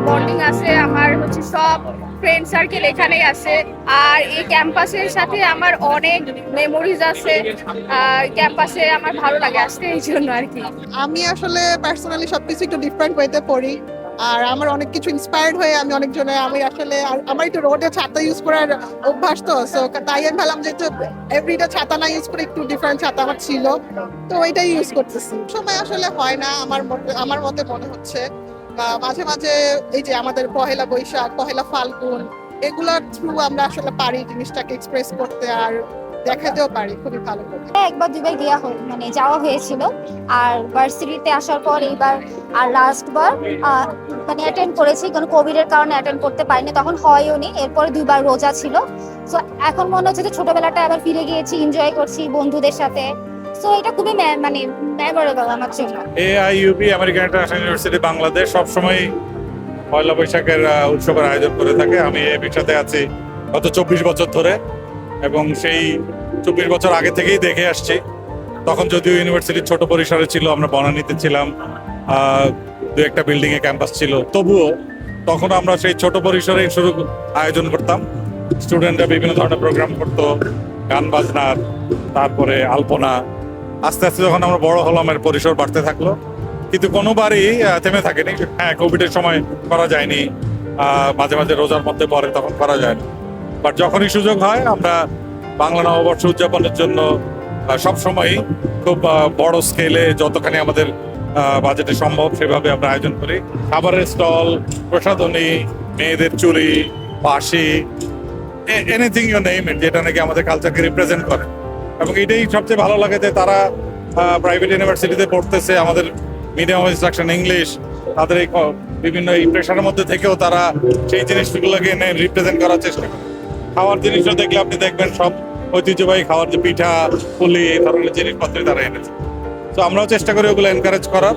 Bonding আছে, আমার হচ্ছে সব ফ্রেন্ড সার্কেল এখানেই আছে। আর এই ক্যাম্পাসের সাথে আমার অনেক মেমোরিজ আছে। ক্যাম্পাসে আমার ভালো লাগে আসতে, এই জন্য আর কি। আমি আসলে পার্সোনালি সবকিছু একটু ডিফারেন্ট ওয়েতে পড়ি, আর আমার অনেক কিছু ইন্সপায়ার্ড হয়ে আমি আসলে আমার একটু রোডে ছাতা ইউজ করার অভ্যাস, তো সো তাই আমি ভাবলাম যে এভরিডে ছাতা না ইউজ করে একটু ডিফারেন্ট ছাতা আমার ছিল, তো ওইটাই ইউজ করতেছি। সময় আসলে হয় না আমার মতে মনে হচ্ছে। মাঝে মাঝে এই যে আমাদের পহেলা বৈশাখ, পহেলা ফাল্গুন, এগুলোর থ্রু আমরা আসলে পারি জিনিসটাকে এক্সপ্রেস করতে, আর দেখাতেও পারি খুবই ভালো করে। একবার দুবার মানে যাওয়া হয়েছিল। আর ভার্সিটিতে আসার পর এইবার আর লাস্ট বার মানে অ্যাটেন্ড করেছি, কারণ কোভিড এর কারণে অ্যাটেন্ড করতে পারিনি, তখন হয়ও নি। এরপরে দুইবার রোজা ছিল। তো এখন মনে হচ্ছে যে ছোটবেলাটা আবার ফিরে গিয়েছি, এনজয় করছি বন্ধুদের সাথে। সো এটা খুবই মানে মেমোরেবল আমার জন্য। AIUB American international university Bangladesh সবসময় পয়লা বৈশাখের উৎসবের আয়োজন করে থাকে। আমি এই বিষয়তে আছি গত 24 বছর ধরে, এবং সেই 24 বছর আগে থেকেই দেখে আসছি। তখন যদিও ইউনিভার্সিটি ছোট পরিসরে ছিল, আমরা বনানীতে ছিলাম, দু একটা বিল্ডিং এ ক্যাম্পাস ছিল, তবুও তখন আমরা সেই ছোট পরিসরেই শুরু আয়োজন করতাম। স্টুডেন্টরা বিভিন্ন ধরনের প্রোগ্রাম করতো, গান বাজনার, তারপরে আলপনা। আস্তে আস্তে যখন আমরা বড় হলাম, এর পরিসর বাড়তে থাকলো, কিন্তু কোনোবারই থেমে থাকেনি। হ্যাঁ, কোভিডের সময় করা যায়নি, মাঝে মাঝে রোজার মধ্যে পরে তখন করা যায়নি, বাট যখনই সুযোগ হয় আমরা বাংলা নববর্ষ উদযাপনের জন্য সবসময়ই খুব বড় স্কেলে যতখানি আমাদের বাজেটে সম্ভব সেভাবে আমরা আয়োজন করি। খাবারের স্টল, প্রসাধনী, মেয়েদের চুড়ি, বাঁশি, এনিথিং ইউ নেম ইট, যেটা নাকি আমাদের কালচারকে রিপ্রেজেন্ট করে। এবং এটাই সবচেয়ে ভালো লাগে যে তারা প্রাইভেট ইউনিভার্সিটিতে পড়তেছে, আমাদের মিডিয়াম অফ ইনস্ট্রাকশন ইংলিশ, তাদের এই বিভিন্ন এই প্রেশারের মধ্যে থেকেও তারা সেই জিনিসগুলোকে এনে রিপ্রেজেন্ট করার চেষ্টা করে। খাওয়ার জিনিসও দেখলে আপনি দেখবেন সব ঐতিহ্যবাহী খাওয়ার, যে পিঠা, পুলি, এই ধরনের জিনিসপত্রই তারা এনেছে। তো আমরাও চেষ্টা করি ওগুলো এনকারেজ করার।